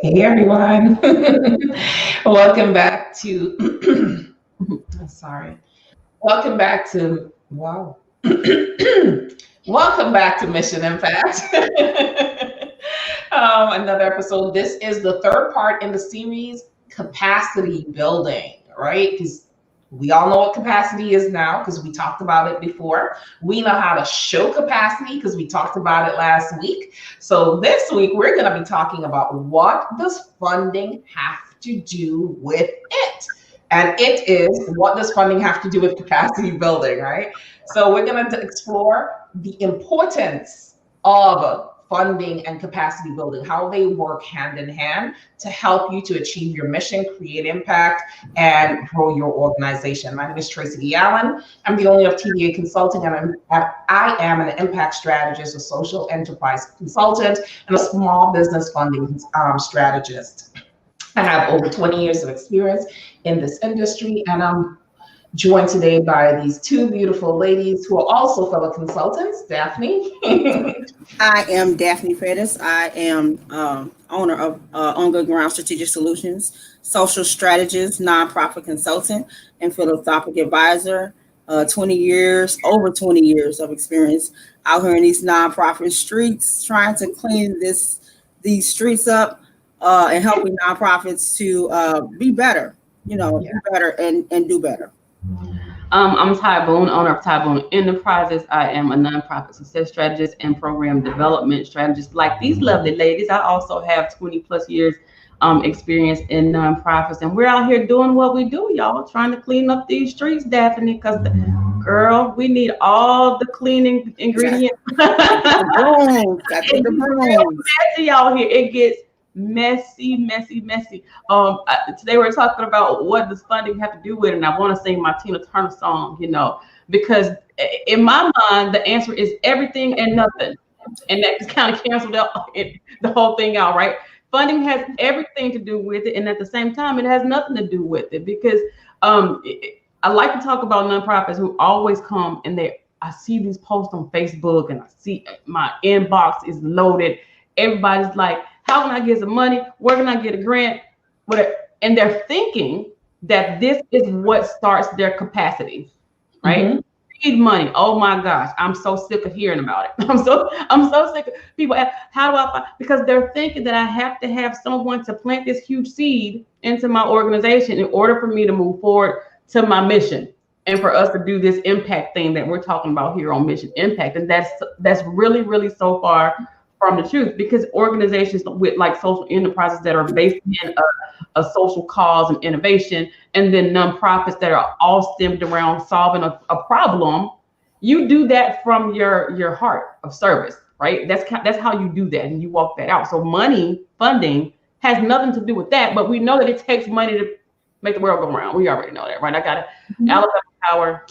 Hey everyone. Welcome back to sorry. Welcome back to wow. Welcome back to Mission Impact. Another episode. This is the third part in the series capacity building, right? Because we all know what capacity is now because we talked about it before. We know how to show capacity because we talked about it last week. So this week we're going to be talking about what does funding have to do with it? And it is what does funding have to do with capacity building, right? So we're going to explore the importance of funding and capacity building, how they work hand in hand to help you to achieve your mission, create impact, and grow your organization. My name is Tracy Allen. I'm the owner of TVA Consulting, and I am an impact strategist, a social enterprise consultant, and a small business funding strategist. I have over 20 years of experience in this industry, and I'm joined today by these two beautiful ladies who are also fellow consultants, Daphne. I am Daphne Fettis. I am owner of On Good Ground Strategic Solutions, social strategist, nonprofit consultant, and philanthropic advisor. 20 years, over 20 years of experience out here in these nonprofit streets, trying to clean these streets up and helping nonprofits to be better, do better and do better. I'm Ty Boone, owner of Ty Boone Enterprises. I am a nonprofit success strategist and program development strategist. Like these lovely ladies, I also have 20 plus years experience in nonprofits, and we're out here doing what we do, y'all, trying to clean up these streets, Daphne, because girl, we need all the cleaning ingredients. It's real messy out here. It gets messy. Today we're talking about what does funding have to do with it, and I want to sing my Tina Turner song, because in my mind the answer is everything and nothing, and that just kind of canceled out the whole thing out, right? Funding has everything to do with it, and at the same time it has nothing to do with it, because I like to talk about nonprofits who always come and I see these posts on Facebook and I see my inbox is loaded. Everybody's like, how can I get some money? Where can I get a grant? Whatever. And they're thinking that this is what starts their capacity, right? Mm-hmm. Need money. Oh my gosh, I'm so sick of hearing about it. I'm so sick of people ask, how do I find? Because they're thinking that I have to have someone to plant this huge seed into my organization in order for me to move forward to my mission and for us to do this impact thing that we're talking about here on Mission Impact. And that's really, really so far from the truth, because organizations with like social enterprises that are based in a social cause and innovation, and then nonprofits that are all stemmed around solving a problem, you do that from your heart of service, right? That's how you do that, and you walk that out. So funding has nothing to do with that, but we know that it takes money to make the world go round. We already know that, right? I got Alabama Power.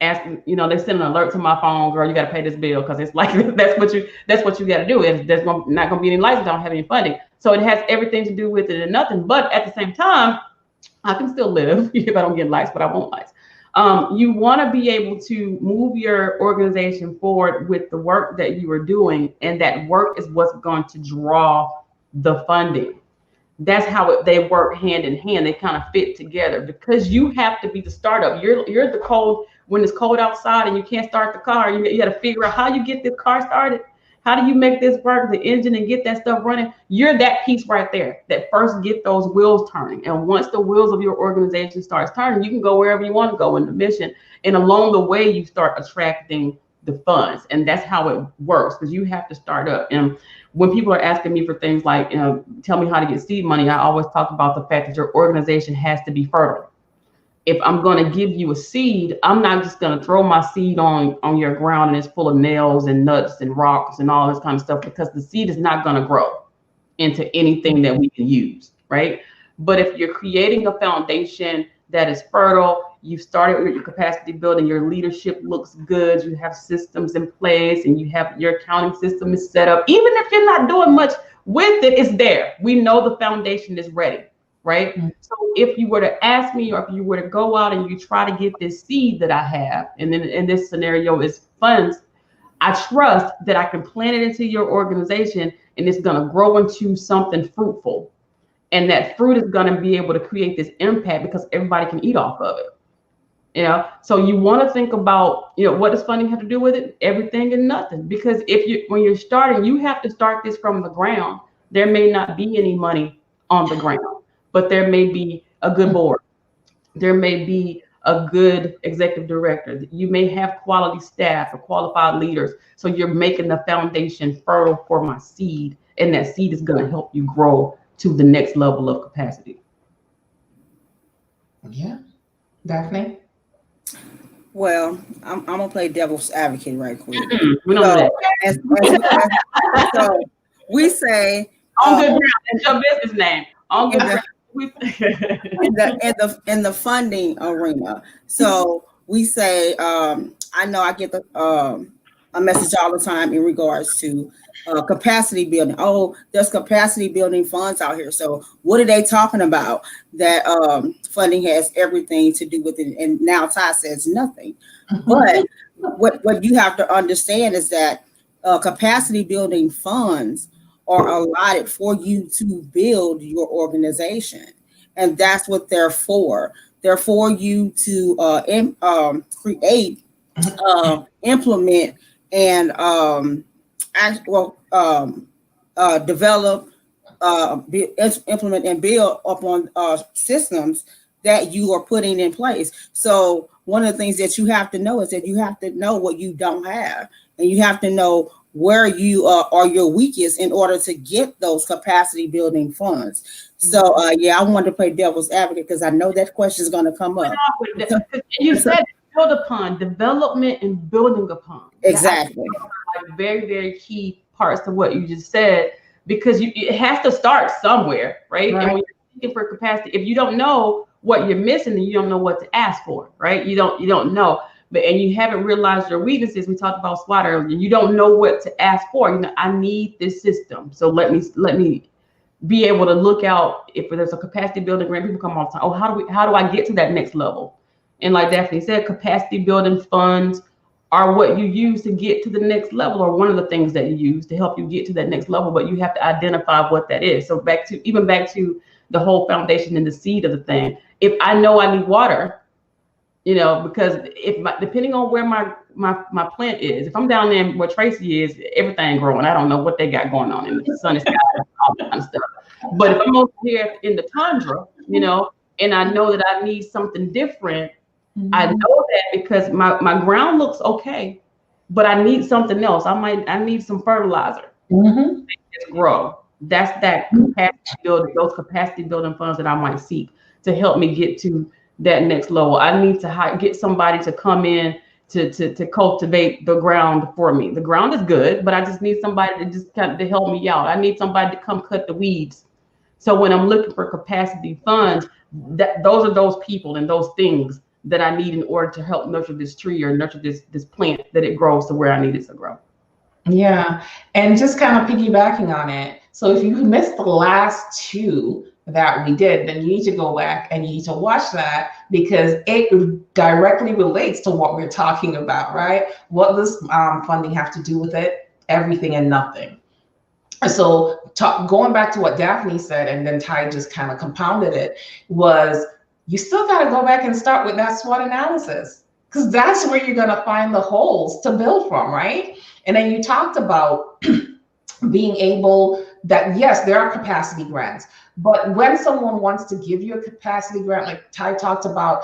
Asking, they send an alert to my phone, girl, you got to pay this bill, because it's like that's what you got to do. And there's not going to be any lights if I don't have any funding. So it has everything to do with it and nothing. But at the same time, I can still live if I don't get lights, but I want lights. You want to be able to move your organization forward with the work that you are doing, and that work is what's going to draw the funding. That's how they work hand in hand. They kind of fit together, because you have to be the startup. You're the cold. When it's cold outside and you can't start the car, you got to figure out how you get this car started. How do you make this work, the engine, and get that stuff running? You're that piece right there that first get those wheels turning. And once the wheels of your organization starts turning, you can go wherever you want to go in the mission. And along the way, you start attracting the funds. And that's how it works, because you have to start up. And when people are asking me for things like, tell me how to get seed money, I always talk about the fact that your organization has to be fertile. If I'm going to give you a seed, I'm not just going to throw my seed on your ground and it's full of nails and nuts and rocks and all this kind of stuff, because the seed is not going to grow into anything that we can use, right? But if you're creating a foundation that is fertile, you've started with your capacity building, your leadership looks good, you have systems in place, and you have your accounting system is set up. Even if you're not doing much with it, it's there. We know the foundation is ready. Right. Mm-hmm. So if you were to ask me, or if you were to go out and you try to get this seed that I have, and then in this scenario is funds, I trust that I can plant it into your organization and it's going to grow into something fruitful. and that fruit is going to be able to create this impact because everybody can eat off of it. You know, so you want to think about, you know, what does funding have to do with it? Everything and nothing. Because when you're starting, you have to start this from the ground. There may not be any money on the ground, but there may be a good board. There may be a good executive director. You may have quality staff or qualified leaders. So you're making the foundation fertile for my seed, and that seed is going to help you grow to the next level of capacity. Yeah. Daphne? Well, I'm gonna play devil's advocate right quick. We don't do that. So we say on good ground. That's your business name. On good ground. in the funding arena. So we say, I know I get a message all the time in regards to capacity building. Oh, there's capacity building funds out here. So what are they talking about? That funding has everything to do with it. And now Ty says nothing. But what you have to understand is that capacity building funds are allotted for you to build your organization. And that's what they're for. They're for you to create, implement, and develop, implement, and build upon systems that you are putting in place. So one of the things that you have to know is that you have to know what you don't have, and you have to know where you are your weakest in order to get those capacity building funds. So I wanted to play devil's advocate because I know that question is going to come up. You said build upon, development and building upon. Exactly. Like very, very key parts of what you just said, because it has to start somewhere, right? And when you're looking for capacity, if you don't know what you're missing, then you don't know what to ask for, right? You don't know. And you haven't realized your weaknesses. We talked about SWOT earlier. You don't know what to ask for. You know, I need this system. So let me be able to look out if there's a capacity building grant. People come all the time. Oh, how do I get to that next level? And like Daphne said, capacity building funds are what you use to get to the next level, or one of the things that you use to help you get to that next level. But you have to identify what that is. So back to the whole foundation and the seed of the thing. If I know I need water, you know, because depending on where my plant is, if I'm down there where Tracy is, everything growing. I don't know what they got going on in the sunny sky and all that kind of stuff. But if I'm over here in the tundra, you know, and I know that I need something different, I know that because my ground looks okay, but I need something else. I need some fertilizer to grow. That's that capacity building, those capacity building funds that I might seek to help me get to that next level. I need to get somebody to come in to cultivate the ground for me. The ground is good, but I just need somebody to just kind of to help me out. I need somebody to come cut the weeds. So when I'm looking for capacity funds, those are those people and those things that I need in order to help nurture this tree or nurture this plant that it grows to where I need it to grow. Yeah, and just kind of piggybacking on it. So if you missed the last two that we did, then you need to go back and you need to watch that, because it directly relates to what we're talking about, right? What does funding have to do with it? Everything and nothing. So going back to what Daphne said, and then Ty just kind of compounded it, was you still got to go back and start with that SWOT analysis, because that's where you're going to find the holes to build from, right? And then you talked about being able that, yes, there are capacity grants, but when someone wants to give you a capacity grant, like Ty talked about,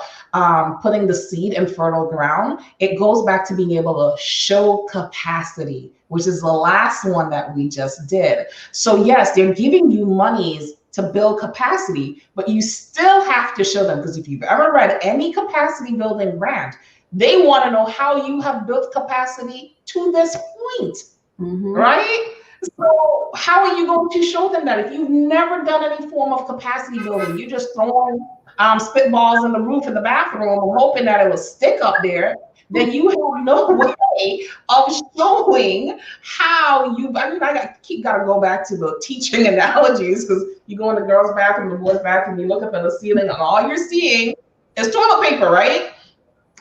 putting the seed in fertile ground, it goes back to being able to show capacity, which is the last one that we just did. So yes, they're giving you monies to build capacity, but you still have to show them, because if you've ever read any capacity building grant, they want to know how you have built capacity to this point, right? So how are you going to show them that if you've never done any form of capacity building? You're just throwing spitballs in the roof in the bathroom and hoping that it will stick up there. Then you have no way of showing how you. I mean, I gotta go back to the teaching analogies, because you go in the girls' bathroom, the boys' bathroom, you look up at the ceiling, and all you're seeing is toilet paper, right?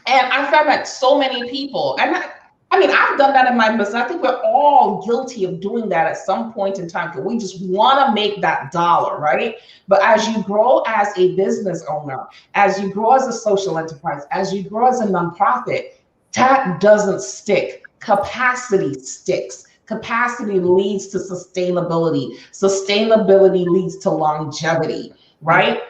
And I found that so many people, and I mean, I've done that in my business. I think we're all guilty of doing that at some point in time because we just want to make that dollar, right? But as you grow as a business owner, as you grow as a social enterprise, as you grow as a nonprofit, that doesn't stick. Capacity sticks. Capacity leads to sustainability. Sustainability leads to longevity, right?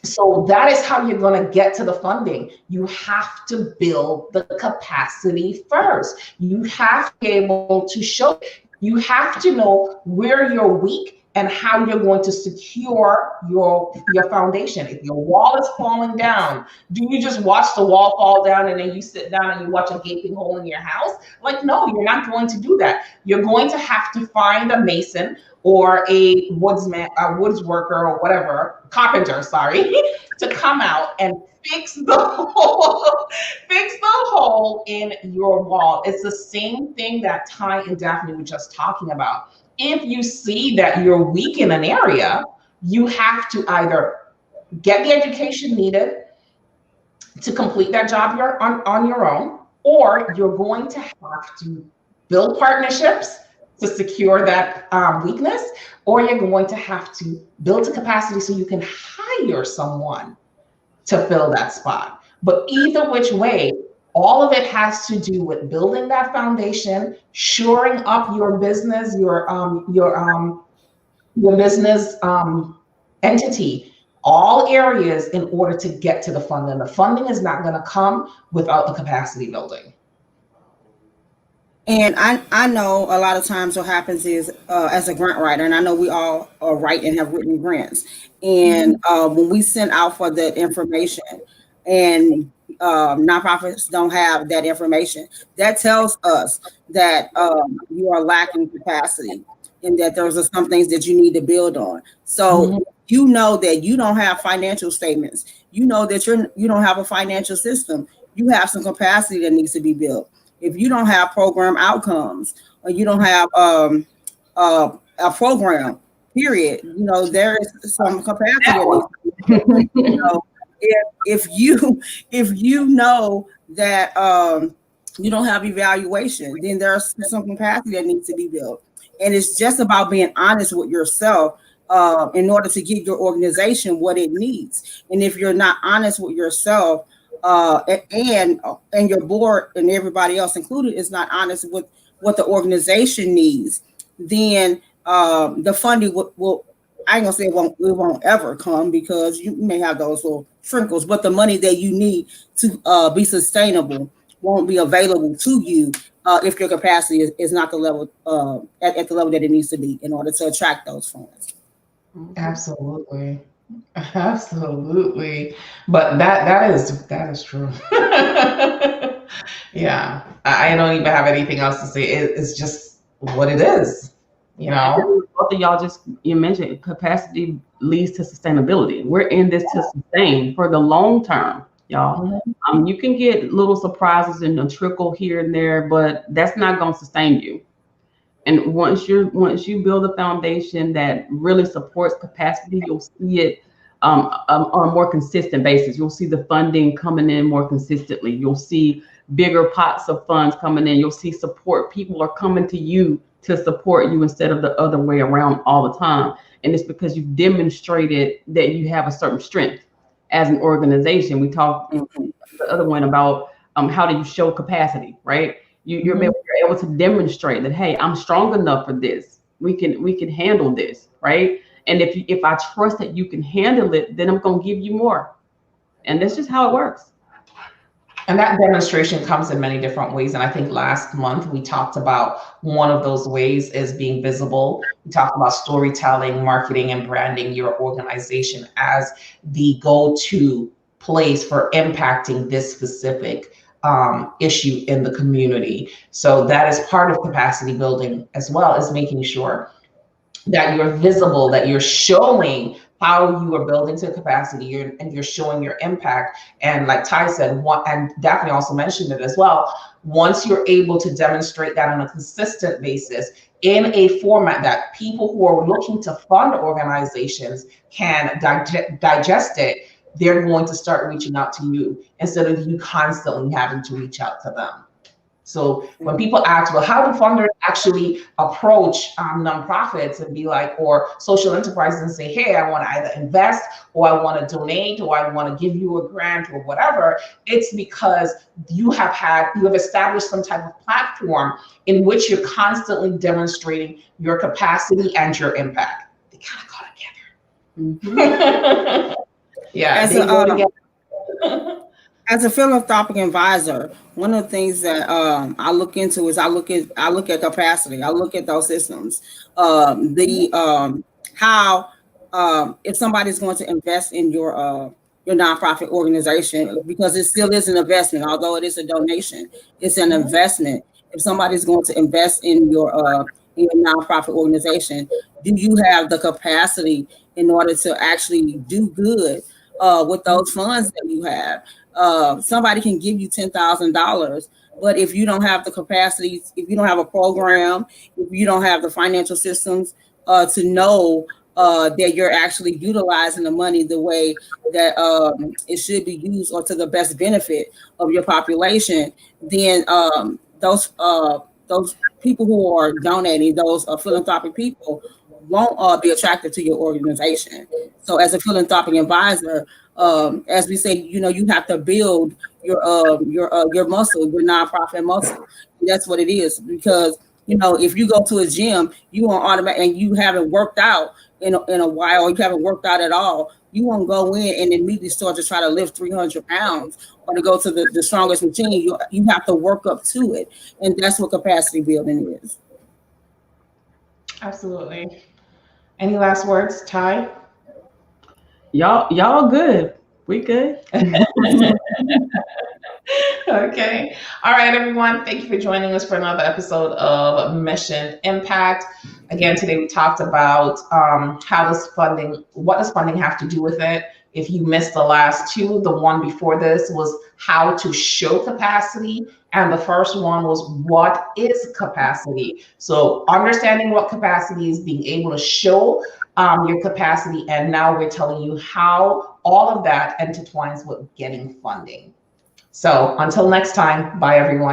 So that is how you're going to get to the funding. You have to build the capacity first. You have to be able to show, you have to know where you're weak and how you're going to secure your foundation. If your wall is falling down, do you just watch the wall fall down and then you sit down and you watch a gaping hole in your house? Like, no, you're not going to do that. You're going to have to find a mason or a woodsman, a woods worker or whatever, carpenter, sorry, to come out and fix the hole in your wall. It's the same thing that Ty and Daphne were just talking about. If you see that you're weak in an area, you have to either get the education needed to complete that job you're on your own, or you're going to have to build partnerships to secure that weakness, or you're going to have to build a capacity so you can hire someone to fill that spot. But either which way, all of it has to do with building that foundation, shoring up your business, your business entity, all areas in order to get to the funding. The funding is not going to come without the capacity building. And I know a lot of times what happens is, as a grant writer, and I know we all write and have written grants, and when we send out for the information and nonprofits don't have that information, that tells us that you are lacking capacity and that there's some things that you need to build on. So you know that you don't have financial statements. You know that you don't have a financial system. You have some capacity that needs to be built. If you don't have program outcomes, or you don't have a program, period, you know, there is some capacity that needs to be, you know, if you know that you don't have evaluation, then there's some capacity that needs to be built. And it's just about being honest with yourself in order to give your organization what it needs. And if you're not honest with yourself, and your board and everybody else included is not honest with what the organization needs, then the funding will I ain't gonna say it won't ever come, because you may have those little trinkles, but the money that you need to be sustainable won't be available to you if your capacity is not the level at the level that it needs to be in order to attract those funds. Absolutely. Absolutely. But that is true. Yeah. I don't even have anything else to say. It's just what it is, you know. Both of y'all you mentioned capacity leads to sustainability. We're in this to sustain for the long term, y'all. You can get little surprises and a trickle here and there, but that's not going to sustain you. And once you build a foundation that really supports capacity, you'll see it on a more consistent basis. You'll see the funding coming in more consistently. You'll see bigger pots of funds coming in. You'll see support. People are coming to you to support you instead of the other way around all the time. And it's because you've demonstrated that you have a certain strength as an organization. We talked the other one about how do you show capacity, right? You're able to demonstrate that, hey, I'm strong enough for this. We can handle this, right? And if I trust that you can handle it, then I'm gonna give you more. And that's just how it works. And that demonstration comes in many different ways. And I think last month we talked about one of those ways is being visible. We talked about storytelling, marketing, and branding your organization as the go-to place for impacting this specific issue in the community. So that is part of capacity building as well, as making sure that you're visible, that you're showing how you are building to capacity, and you're showing your impact. And like Ty said, and Daphne also mentioned it as well, once you're able to demonstrate that on a consistent basis in a format that people who are looking to fund organizations can digest it, they're going to start reaching out to you instead of you constantly having to reach out to them. So when people ask, well, how do funders actually approach nonprofits and be like, or social enterprises and say, hey, I want to either invest or I want to donate or I want to give you a grant or whatever, it's because you have established some type of platform in which you're constantly demonstrating your capacity and your impact. They kind of go together. Yeah, As they go together. As a philanthropic advisor, one of the things that I look into is I look at capacity. I look at those systems. How if somebody's going to invest in your nonprofit organization, because it still is an investment, although it is a donation, it's an investment. If somebody's going to invest in your nonprofit organization, do you have the capacity in order to actually do good with those funds that you have? Somebody can give you $10,000, but if you don't have the capacity, if you don't have a program, if you don't have the financial systems to know that you're actually utilizing the money the way that it should be used or to the best benefit of your population, then those people who are donating, those philanthropic people, won't be attracted to your organization. So as a philanthropic advisor, as we say, you have to build your muscle, your nonprofit muscle. And that's what it is, because if you go to a gym, you won't automatically, and you haven't worked out in a while, or you haven't worked out at all, you won't go in and immediately start to try to lift 300 pounds or to go to the strongest machine. You have to work up to it, and that's what capacity building is. Absolutely. Any last words, Ty? Y'all good. We good. Okay. All right, everyone. Thank you for joining us for another episode of Mission Impact. Again, today we talked about what does funding have to do with it? If you missed the last two, the one before this was how to show capacity. And the first one was what is capacity? So understanding what capacity is, being able to show your capacity. And now we're telling you how all of that intertwines with getting funding. So until next time, bye everyone.